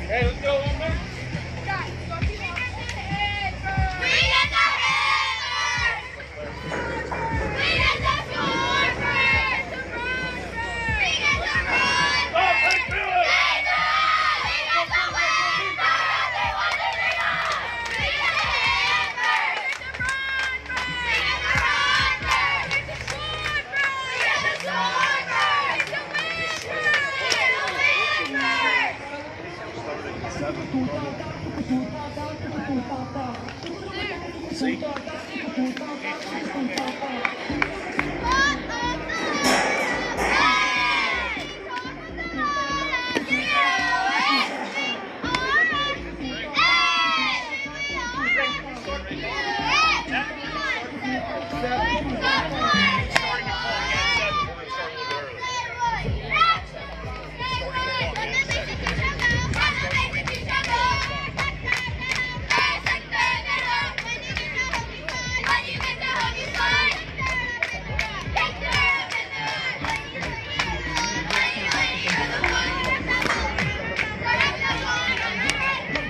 Hey, let's go, one minute.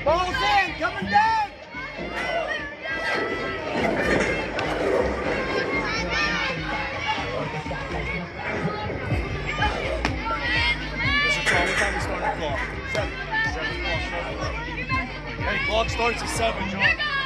Ball's in, coming down. Hey, clock starts at 7, John.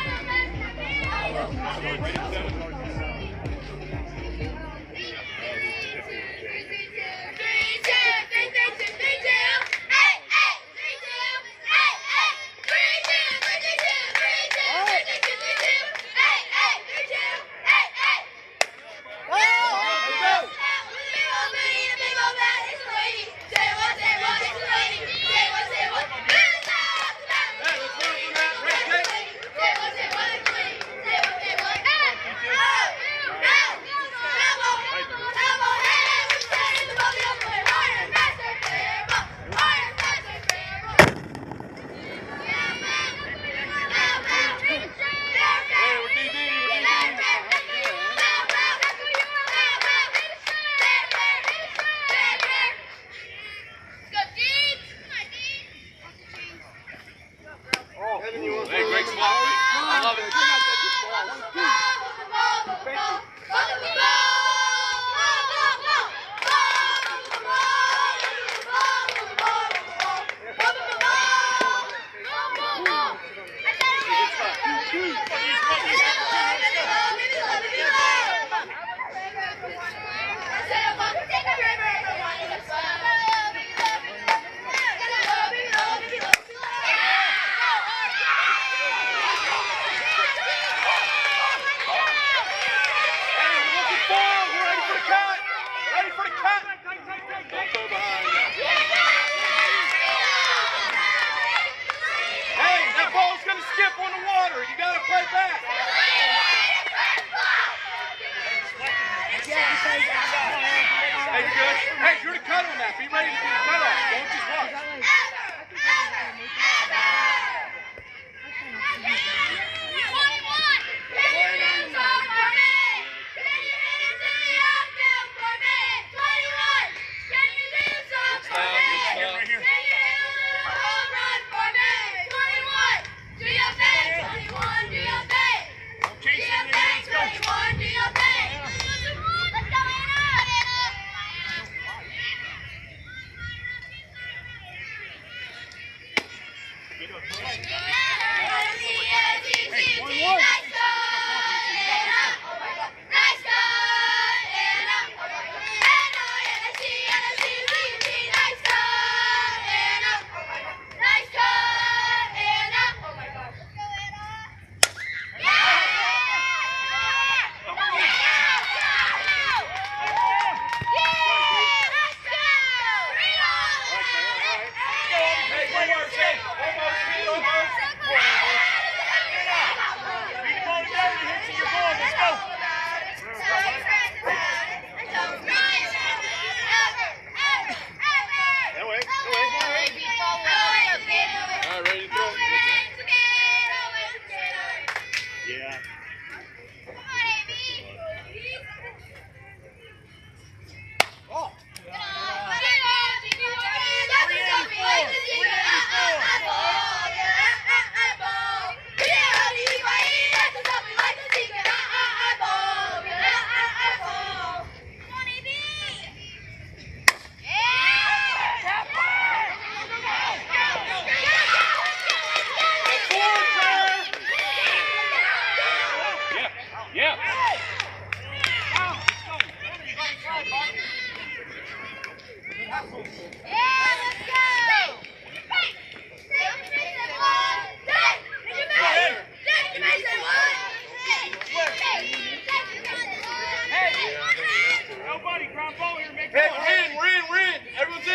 Hey, we're in. Everyone's in.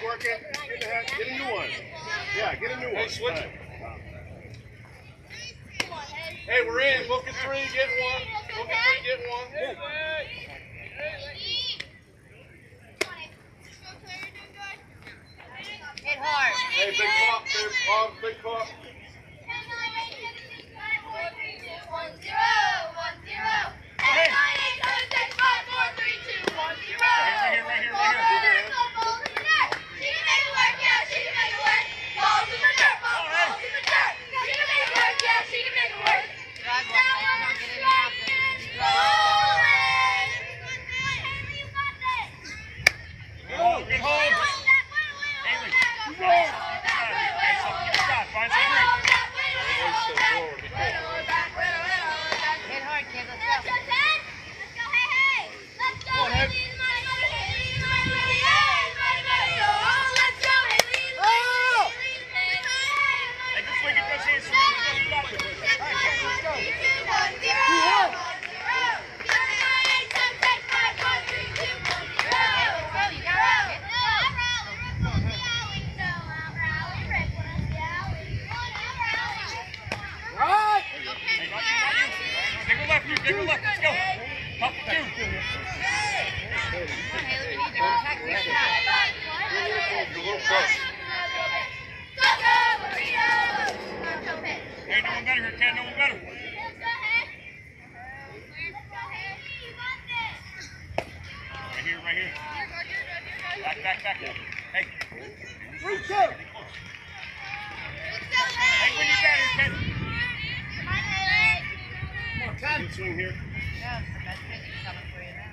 Working. Get the head. Get a new one. Yeah, get a new one. Hey, switch it. Hey, we're in. Look at 3, get 1. Look at 3, get 1. Hit hard. Hey, big pop, big pop. 1-0. 1-0. 8, 9, 8, 7, 6, 5, 4, 3, 2, 1, 0. Right here. Balls in the net. She can make it work. Yeah, she can make it work. Balls in the dirt. Balls in the dirt. She can make it work. Yeah, she can make it work. Drive one. Let's not get any out there. Good hold. Haley. Find some green. Hit hard, kid. Let's go. Let's go. Hey. Let's go. Haley. Let's go, Haley. Hey, good swing. Get those hands. Let's go. 1-0. Take a left. Let's go. Up 2. Haley, we need to protect this shot. Hey, no one better here, Ken. No one better. Right here. Back. Hey. 3, 2. Hey, when you got here, Ken. Come on, Ken. Good swing here. Yeah, it's the best pitch coming for you now.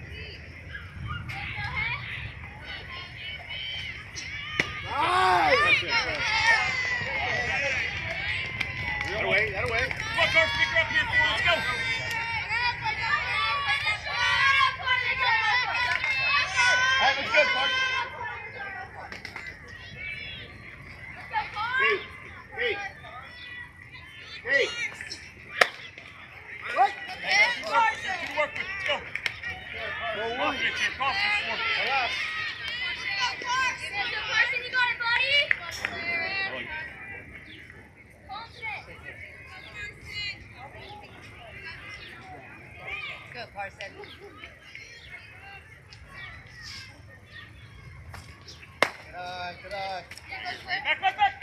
Nice. That away. Come on, Carson, pick her up here. Let's go. Hey, let's go, Carson. Hey. What? Good work with it. Let's go. Go pitch here. Call this one. You got it, buddy. Go, Carson. Good eye. Back.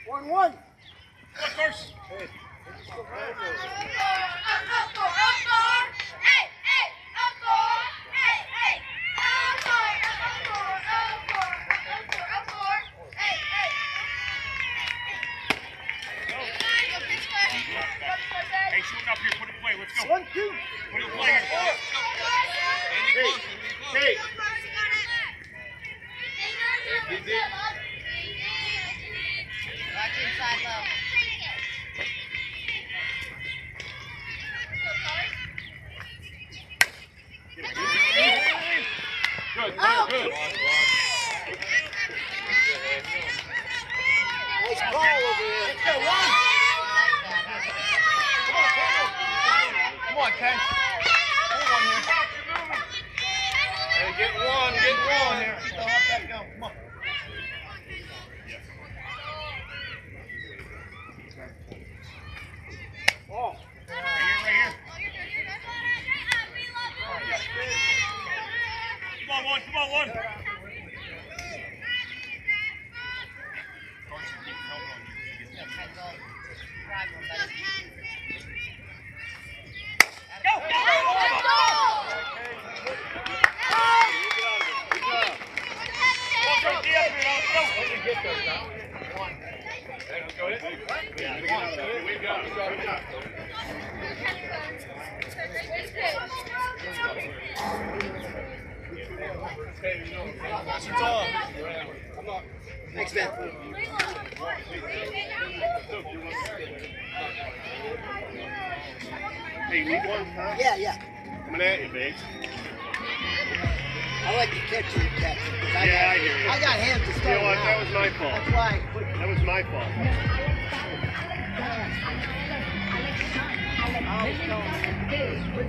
1-1. Come on, Carson. Hey. Hey, shooting up here. Put it in play. Let's go. 1, 2. Put it in play here. Hey. Watch inside low. Good. Nice ball over here. Let's go, 1. Come on, Ken. Hold on here. Hey, get one here. Still have that go. Come on. Ball. Right here. Come on, one. Carson, keep helping on you. Drive one, buddy. Thanks, man. Hey, you need one, huh? Yeah. Coming at you, Biggs. I like to catch you and catch it. I hear you. I got hands to You start. know what? That was my fault. That's why I put That was my fault. I was going. You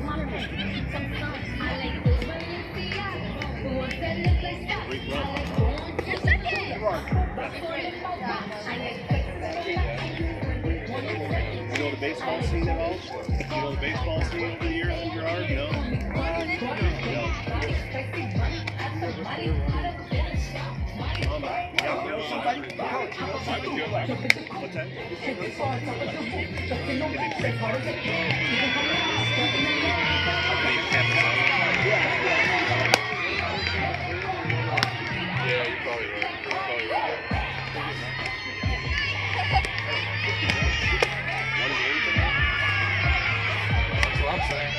know the baseball scene at all? You know the baseball scene over the years in Gerard? No? What's that? Yeah, you're probably right. That's what I'm saying.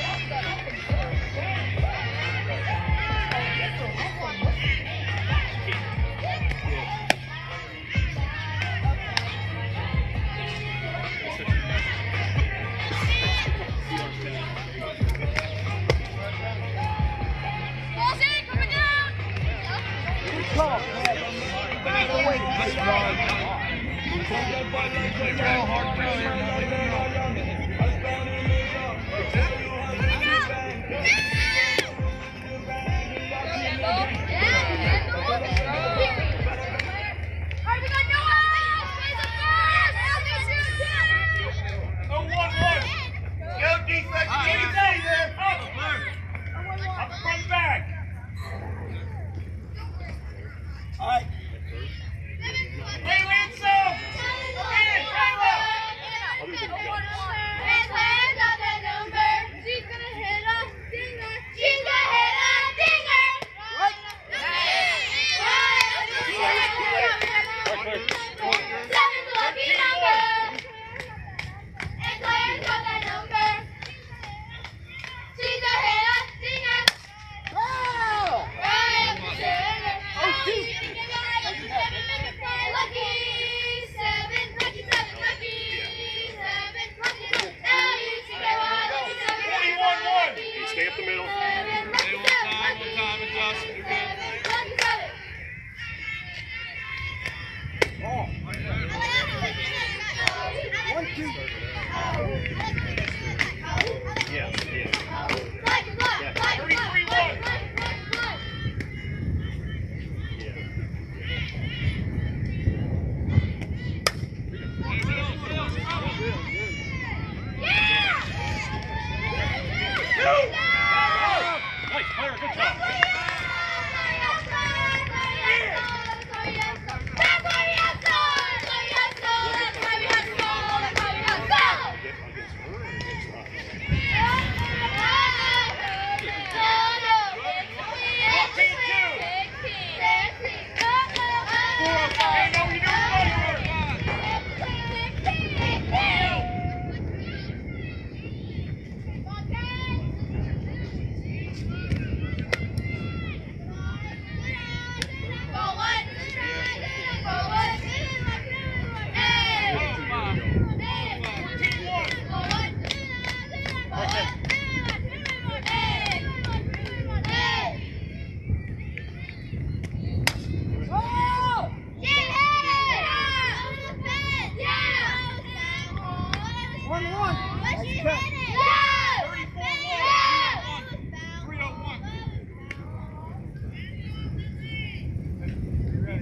Stay up the middle.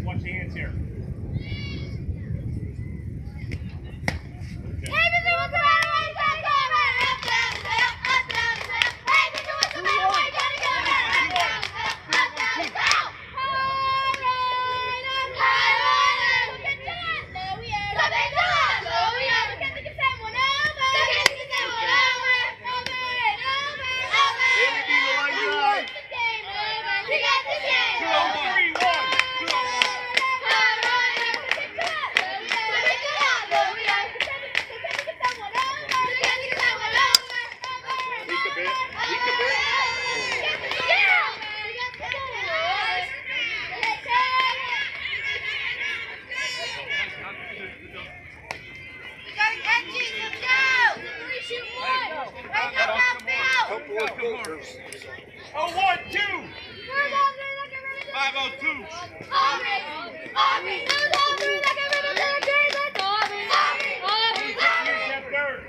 Watch the hands here. Oh, 1-2. 5-0-2. Third.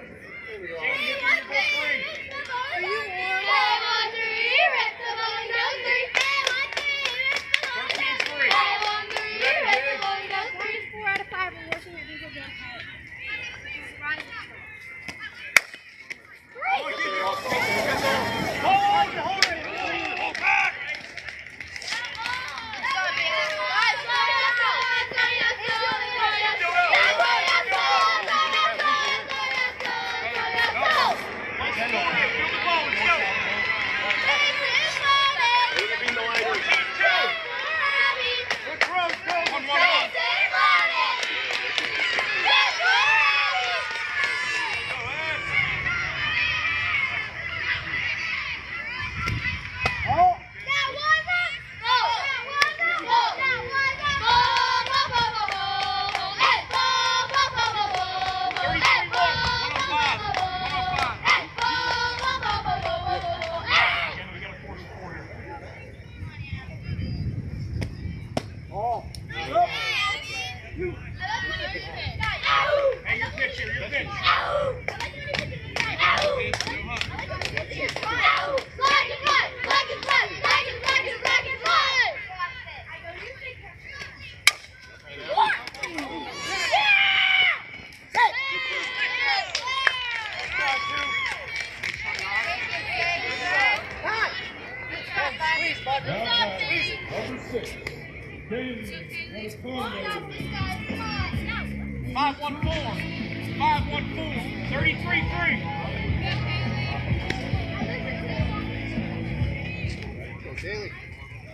$514. 514. 33-3. Go, Daly.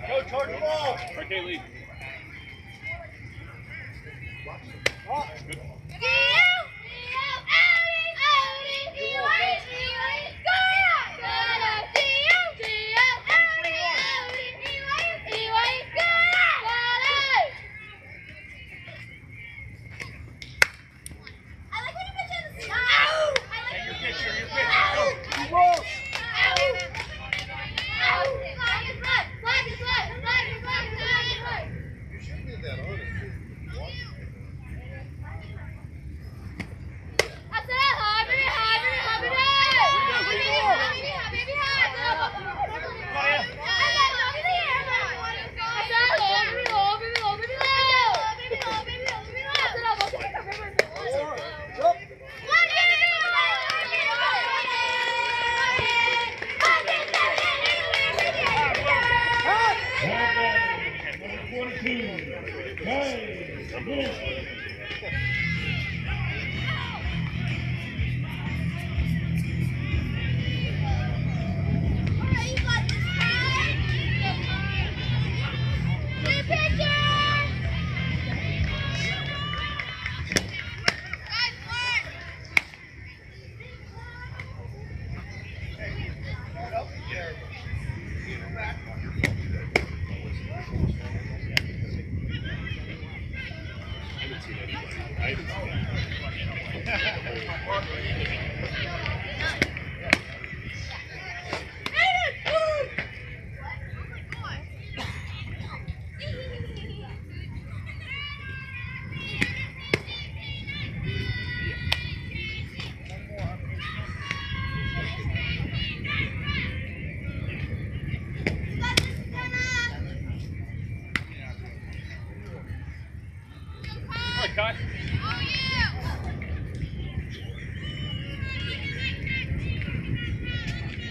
Go charge the ball. Right, Daly. Cut.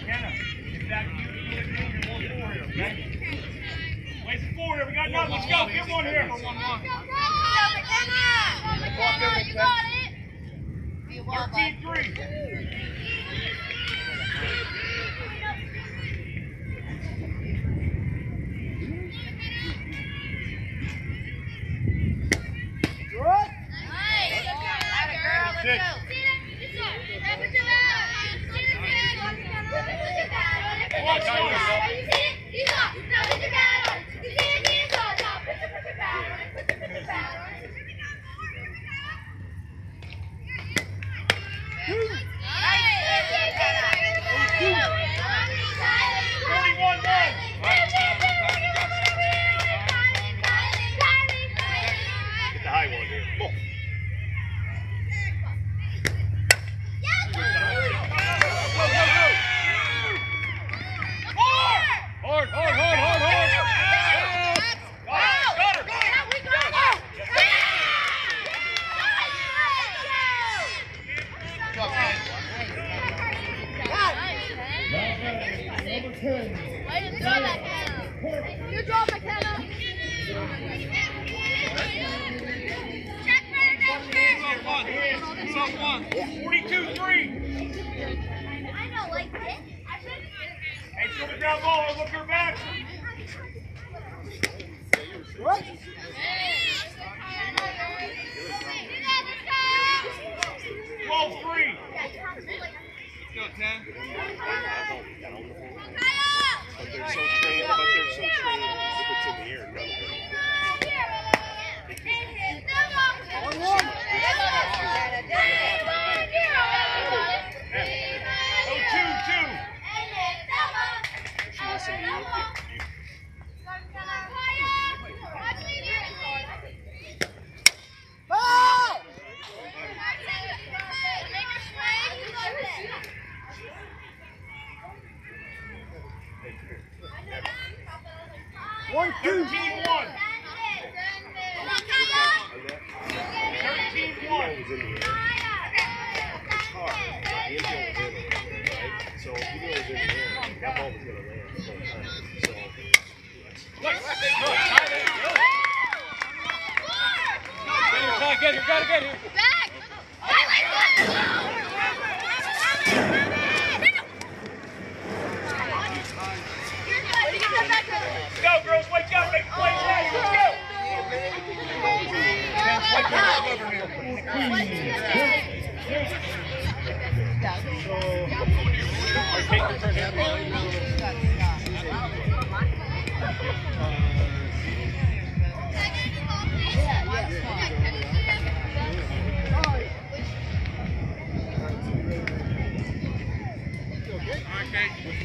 Kenna, get back to you. More forward here, okay? Place it forward here. We got nothing. Let's go. Get one here. 13-3. You drop my Kenna. 42-3. I know, like this. Hey, throw the ground ball and look her back. What? 12-3. Go, 10. But they're so trained. If it's in the air, none of them. One, 13-1. 13-1. So if you know it's in the air, that ball was going to land the whole time. So Get here, gotta get here. Back! Let's go, girls, wake up, make plays now, let's go.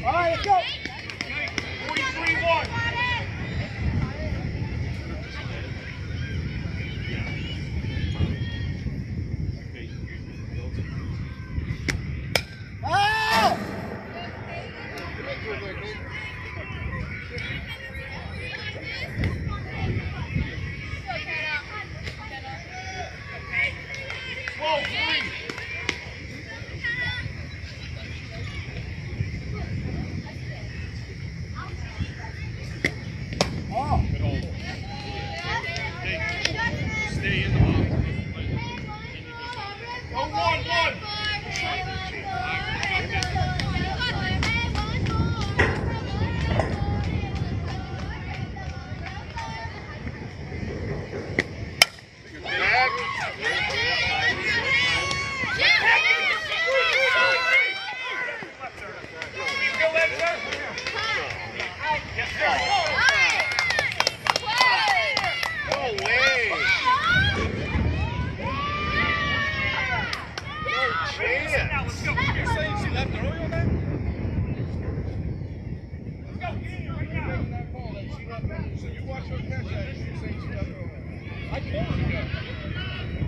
All right, let's go. 43-1.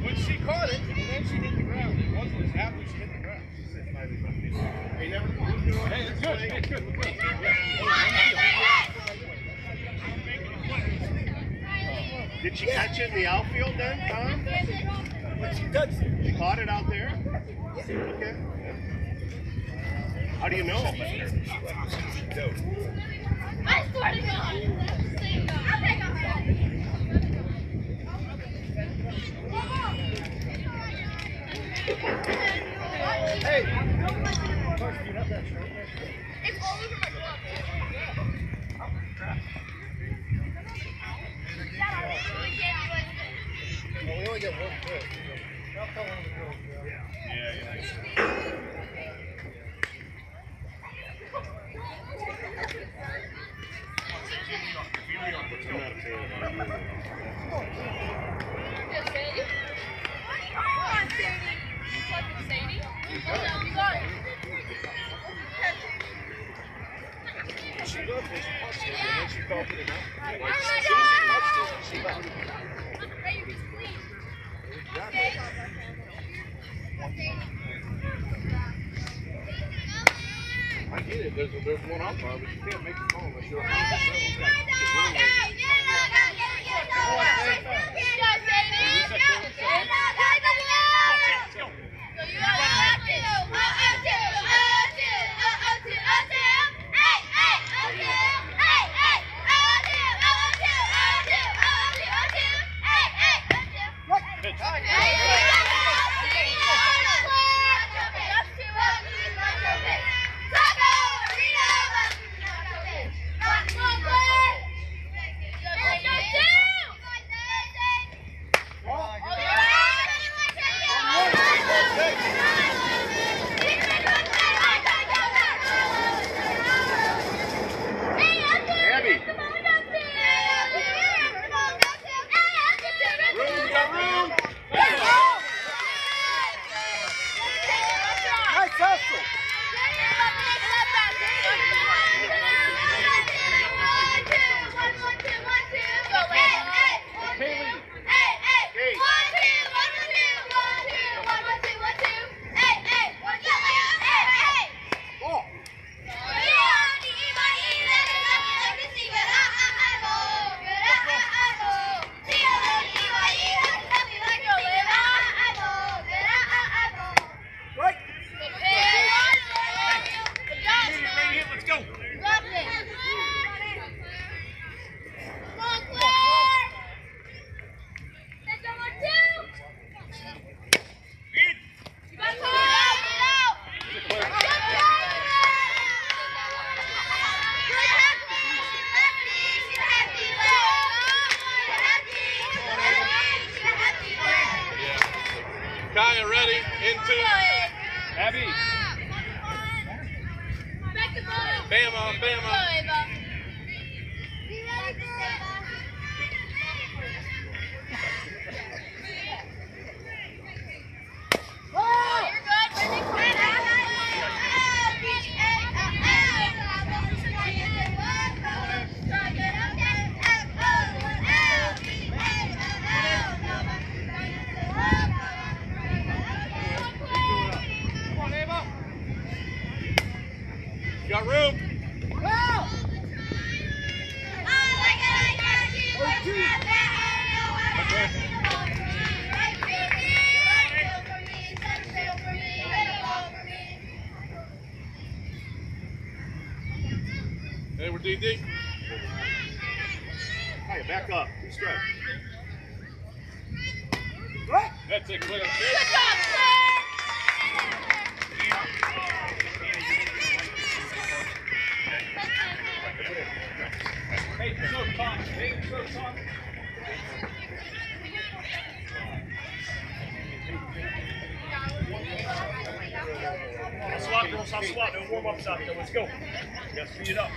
When she caught it, and then she hit the ground. It wasn't after she hit the ground. She said, "Hey, never." Hey, it's good. It's good. Did she catch it in the outfield then, Tom? She caught it out there? Okay. How do you know? I swear to God. I'll take off that. Hey. It's all over my glove. Well, we only get one kill. I'll tell one of the girls, She looked and she punched it, and then she fell to the ground. Like, Oh as my soon as she punched it, she God! left. I get it. There's one out there, but you can't make it home unless you're Bama, Bama. Got room. Hey, we're DD. Hey, back up. Stretch. That's it, clear. Hey, so Tom. Hey, so Tom. I'll swap, girls. I'll swap. No warm-ups out there. Let's go. Got to speed it up.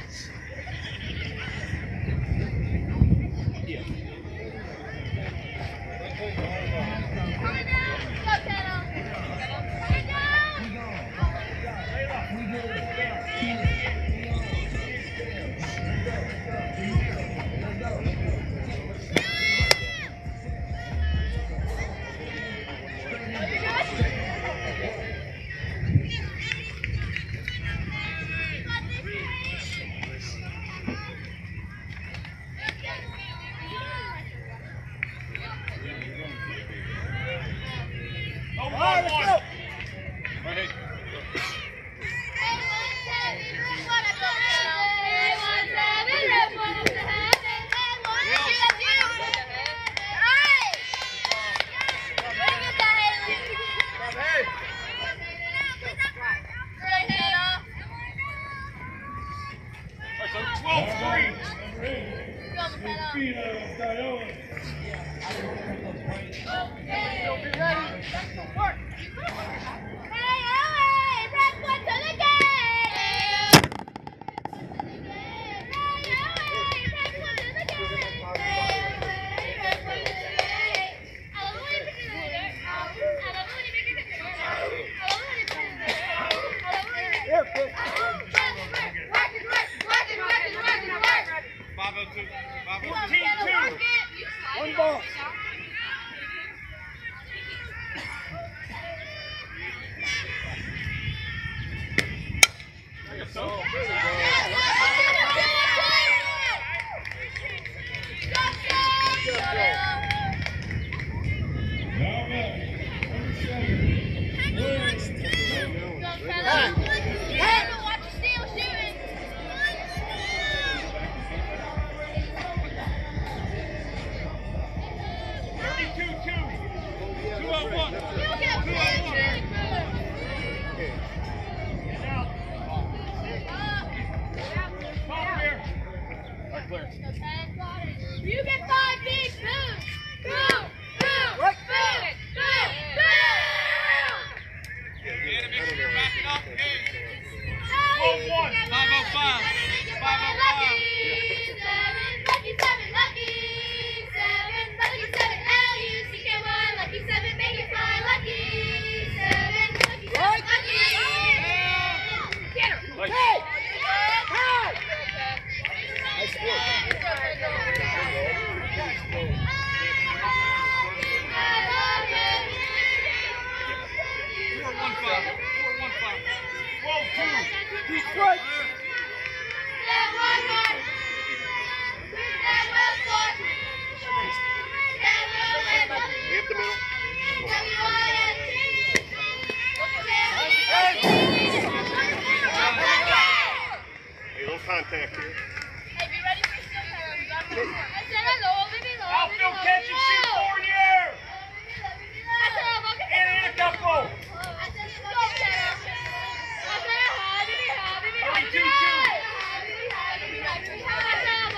One ball. You get 5 big booms. Boom, boom, boom, boom, boom. 505. 505. Lucky 7, lucky 7, lucky 7, L-U-C-K-Y, lucky 7, make it fly, lucky 7, lucky 7, lucky. Get her. Hey! Nice work. Detroit. Hit the middle. Hey, little contact here. Hey, be ready for still time. I said hello, baby, hello. Outfield catch and shoot for in the air. I said hello, baby. In a couple. I said let's go, Sarah. I said hi, baby, hi, baby, hi, baby, 42. hi. Baby, hi, baby, hi, baby, hi.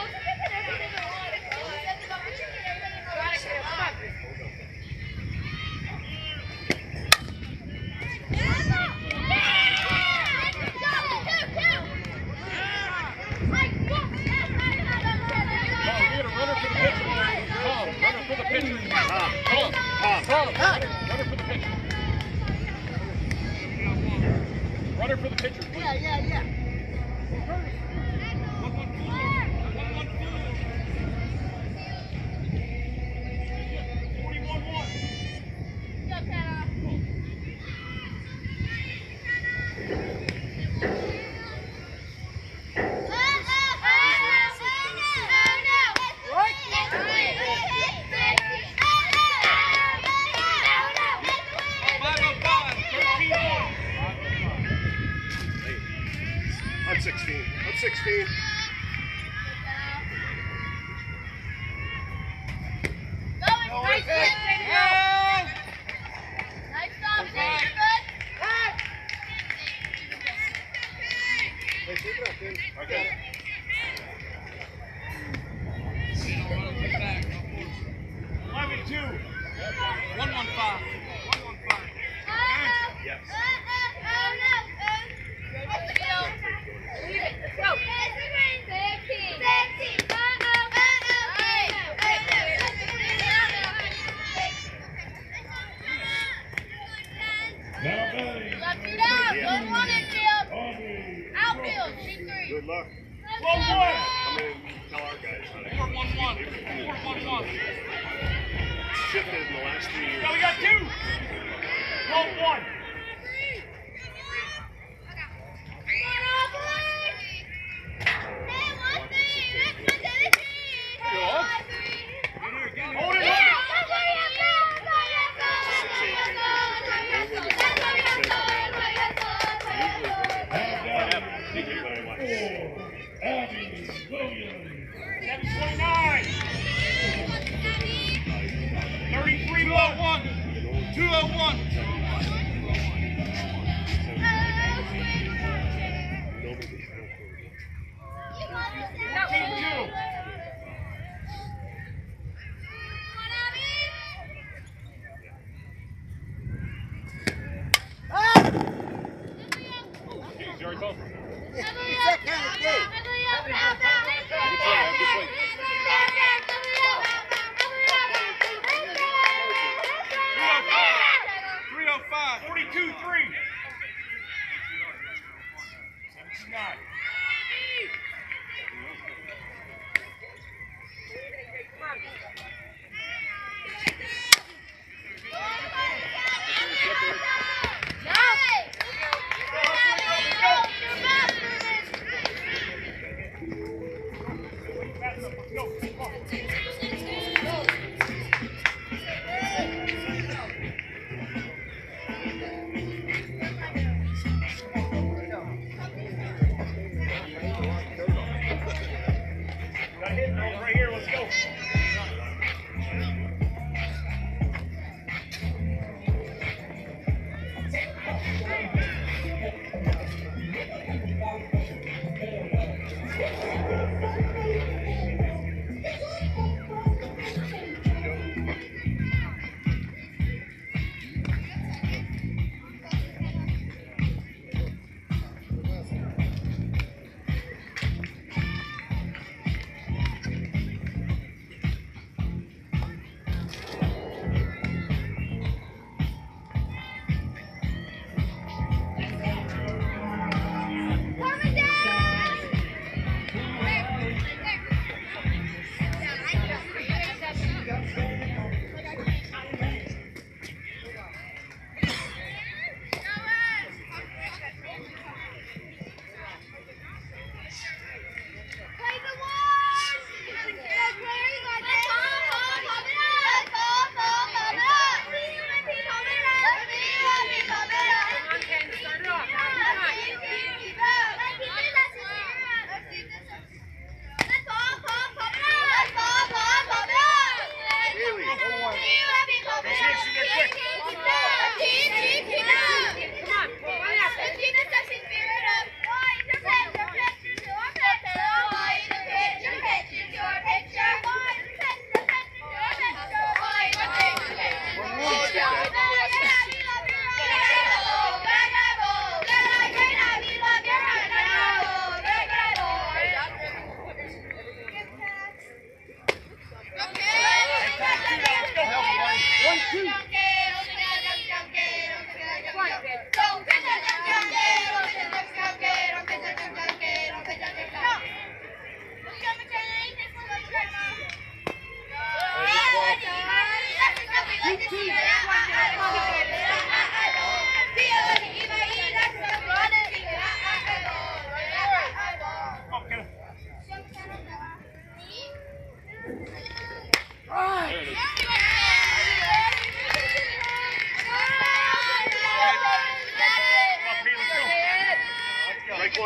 I said hello, baby. Runner for the pitcher, please. Yeah. 41-1. Go, Kenna. On 16. On 16. Hey, take it up, dude. Okay. Eleven, 2. 115. Yes. Good luck. 12-1. Come in and tell our guys how to 4-1-1. 4-1-1. shifted in the last 3 years. Now we got 2. 12-1. Hold it up. Abby Williams. 729. 33-1. 201. He's already told me. $305. 42-3. 729.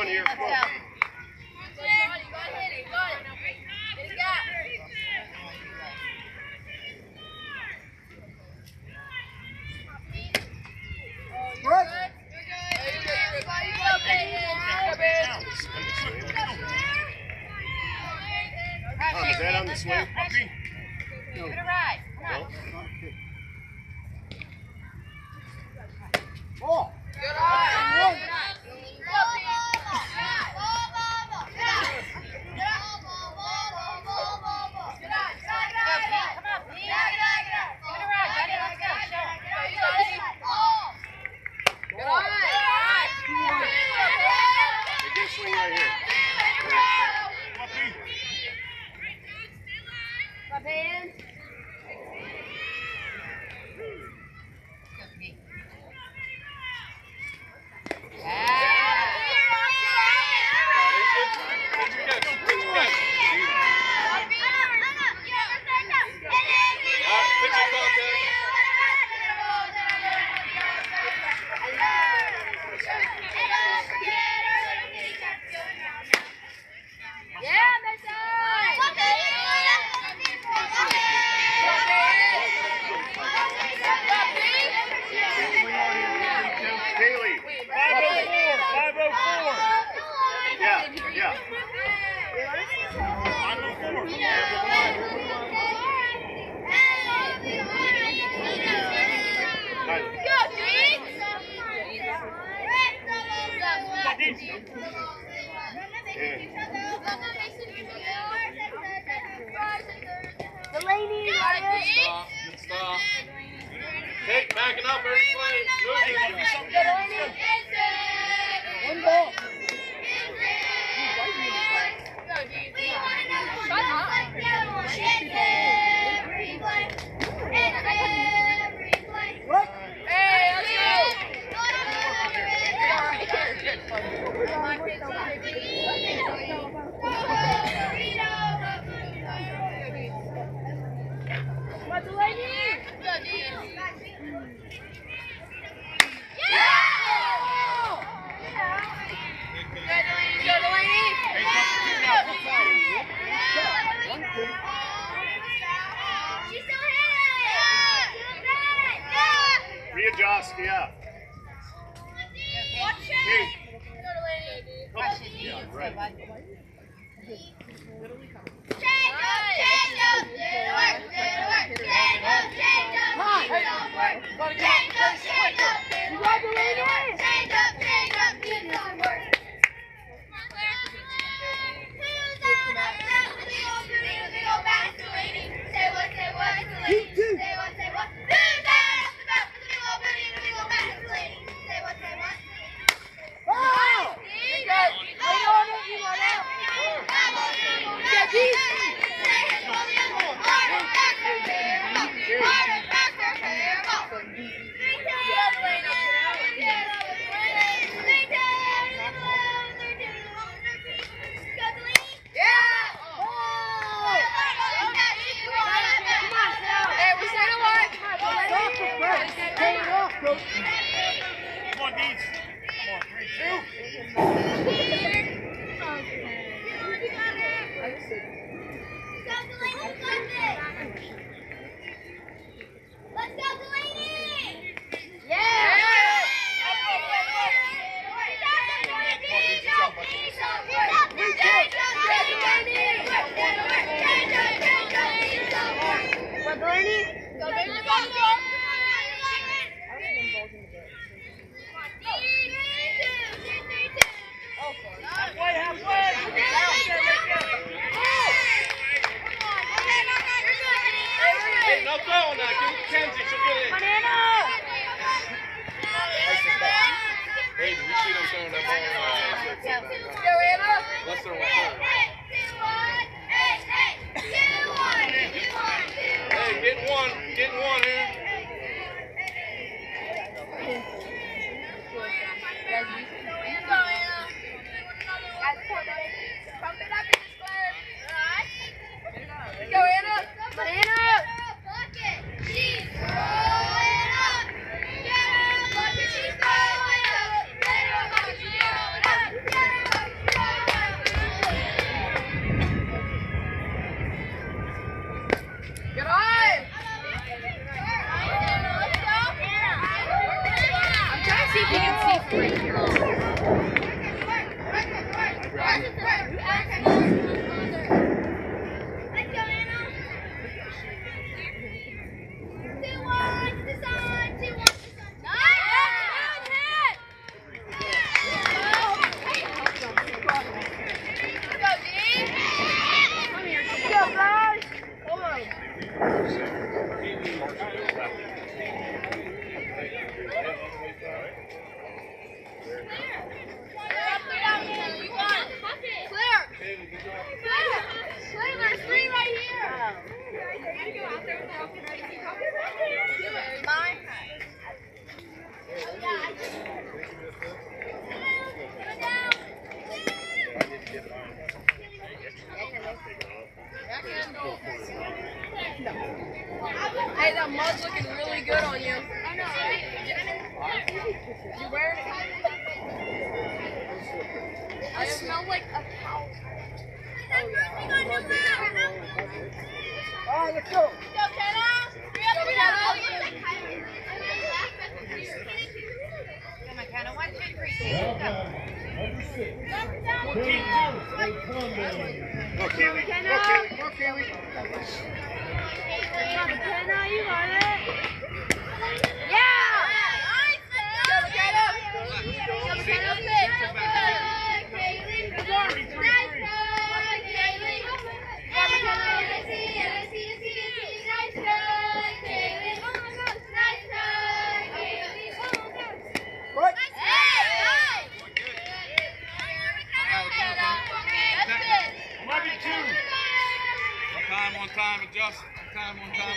one here. Come on. Is that on the swing? No. Ball. Good swing right here. Haley. 504. Yeah, yeah. 504. Delaney, Stop. Hey, backing up, everybody. One ball. Readjust, yeah. Hey. Yeah, right. Come on, Deeds. Come on, 3, 2. Let's go, Delaney! Hey, no throwing now. Give it to Kenzie. She'll get in. Hey, did we see them throwing that ball? Let's throw one. Hey, getting one here. She's is looking really good on you. I know. You wearing it? I smell like a cow. All right, let's go. Go, Kenna! Go, Kenna! McKenna, 1, 2, 3. Number 6. 14-2. Go, Keely. Go, Keely. Go, Keely. Kenna, you got it. Yeah! Go, Kenna! Go, Kenna, pitch. Good. Nice run, Kaylee. Nice run, Kaylee. Nice run, Kaylee. Nice run, Kaylee. Right. Hey! That's it. 11-2. One time, adjust. One time.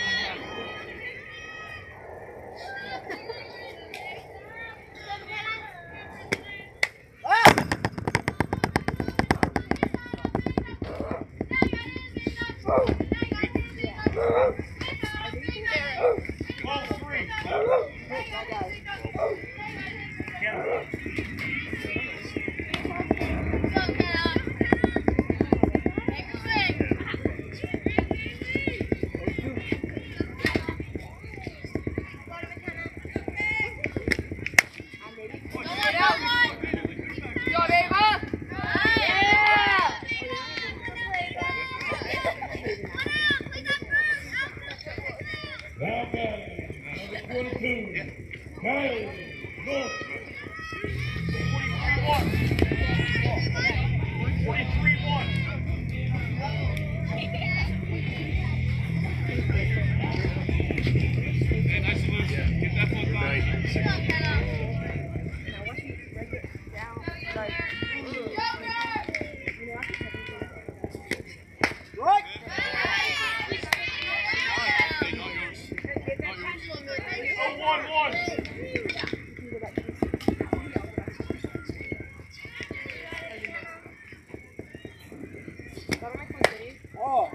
Now, number 22. Kyle North. 43-1. Hey, nice solution. Get that foot back. Right. Oh.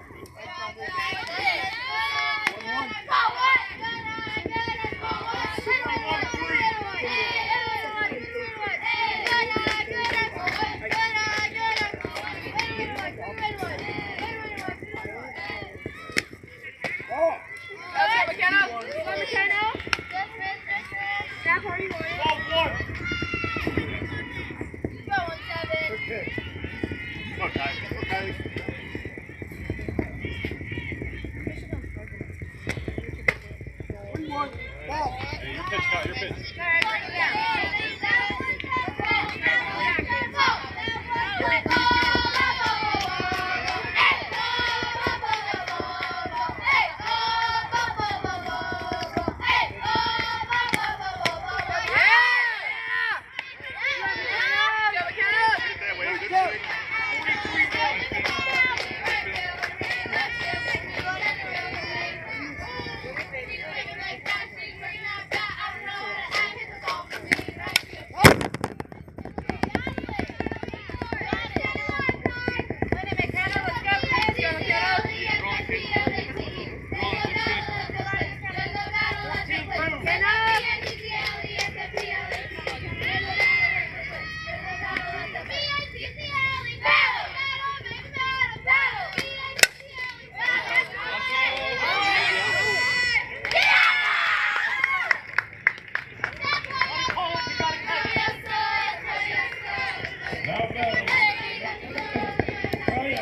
Come on, Kylie. Come on, Kylie. Hey, your pitch, Kyle, your pitch. That way. Good swing. Now, battle. Kyle.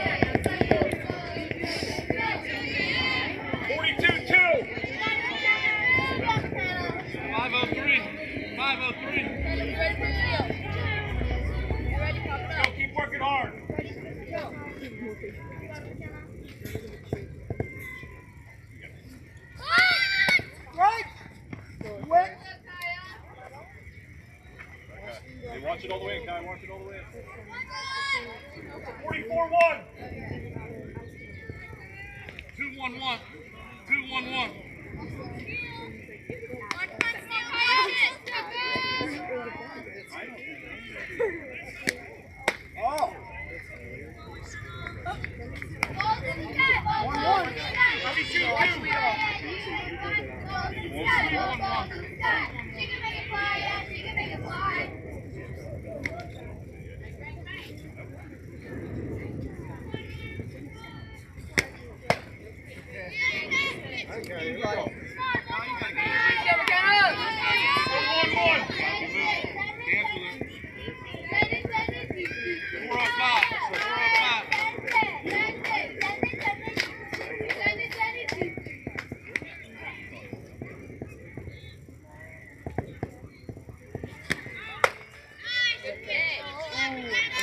42-2. 503. 503. Go, keep working hard. Right. Wet. Hey, watch it all the way, Kyle. Watch it all the way. 44-1. 2-1-1. 2-1-1. Oh. 1-1.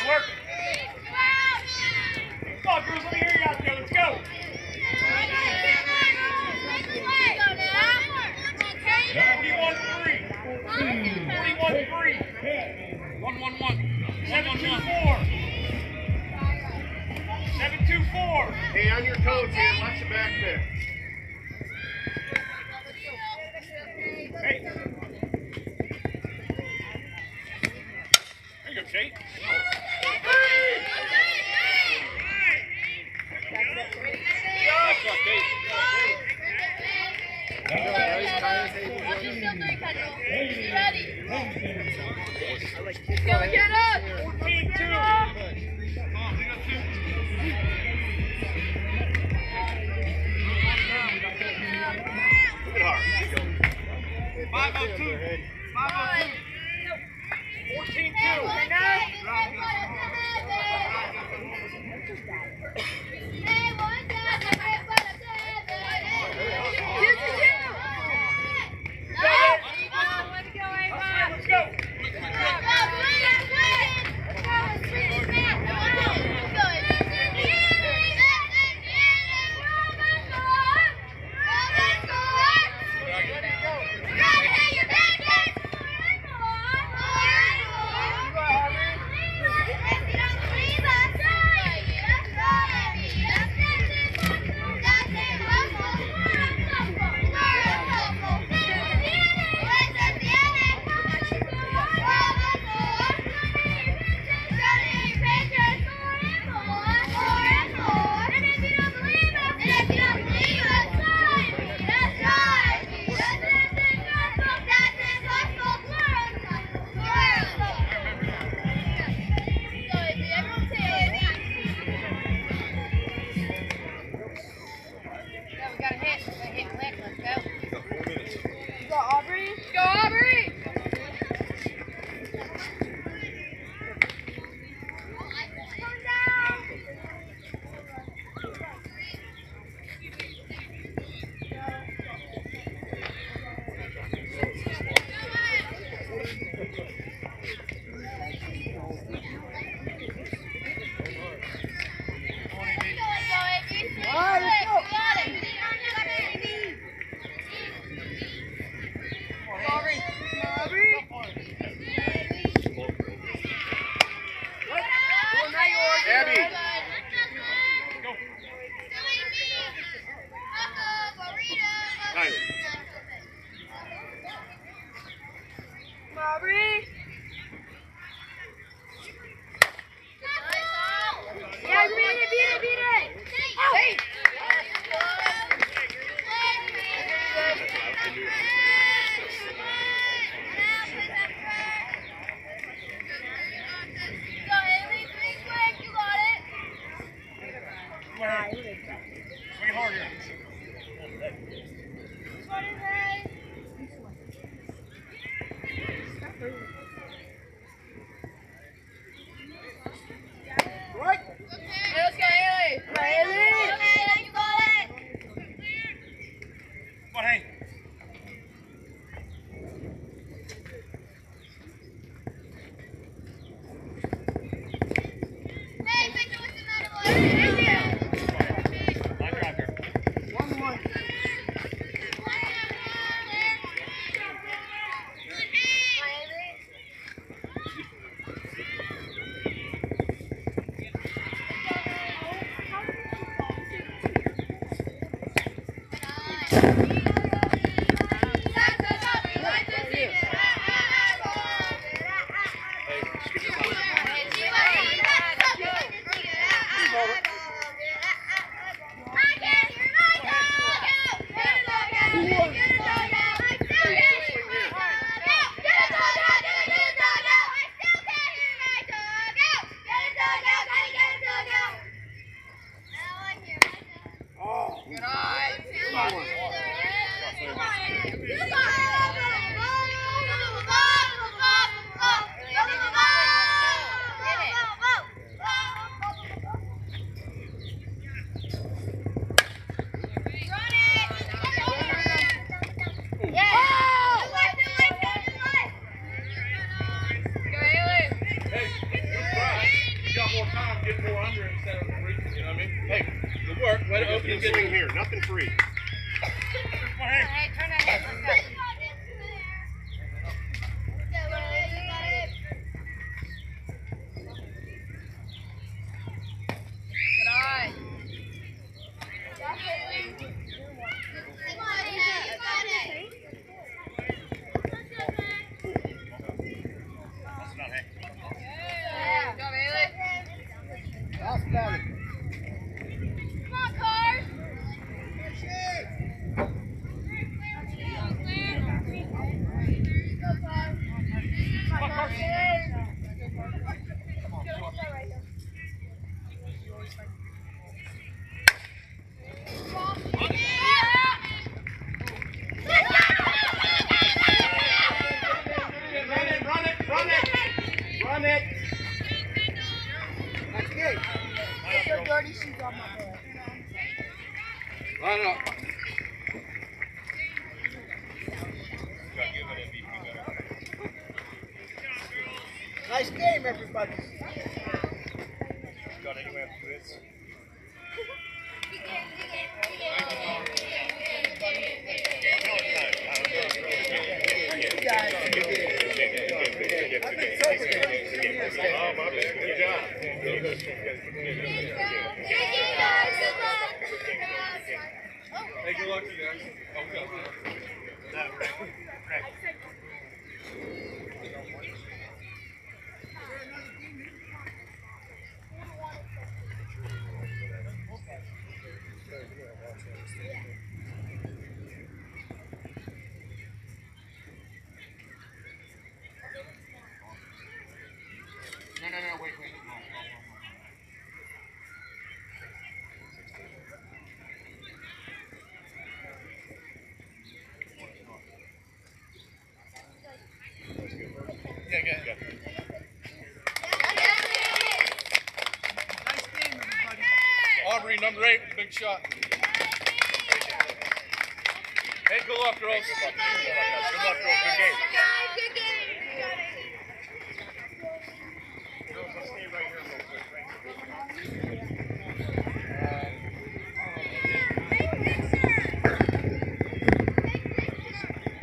work. Come on, Bruce, let me hear you out there. Let's go. 41-3. 41-3. 1-1-1. 7-2-4. 7-2-4. Hey, on your toes here. Watch the back there. Hey. There you go, Kate. Nice shot, Kate. Ready. Go, get up! 14-2. Come on, they got two. Move it hard. There you go. 5-0-2. 5-0-2. 14-2. Let's go. Go, Aubrey! Abby. Tyler. Yeah, beat it! Hey! Go, Haley, 3 quick, you got it! time, get more under instead of free. You know what I mean? Hey, good work. Way to open No and swing get here, nothing free. Hey, turn that head. Let's go. Good eye. Go, Bailey. That's better. Come on, Cars. Run it, run it, run it! Run it! That's good. So dirty shoes on my bed. Line up. Nice game, everybody. Got anywhere after this? Good job. Hey, good luck to you guys. No, wait. Yeah, good. Nice game, everybody. Aubrey, number 8, big shot. Hey, good luck, girls. Good luck, girls. Good game. Good game. Let's stay right here real quick. Right?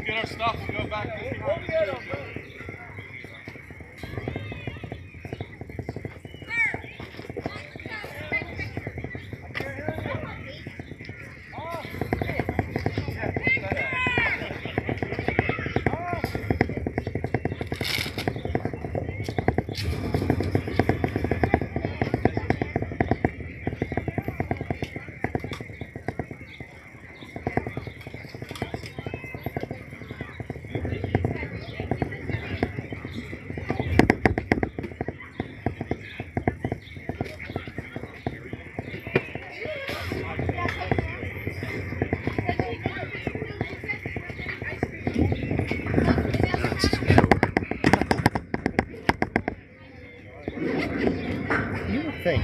Get our stuff and go back. You would think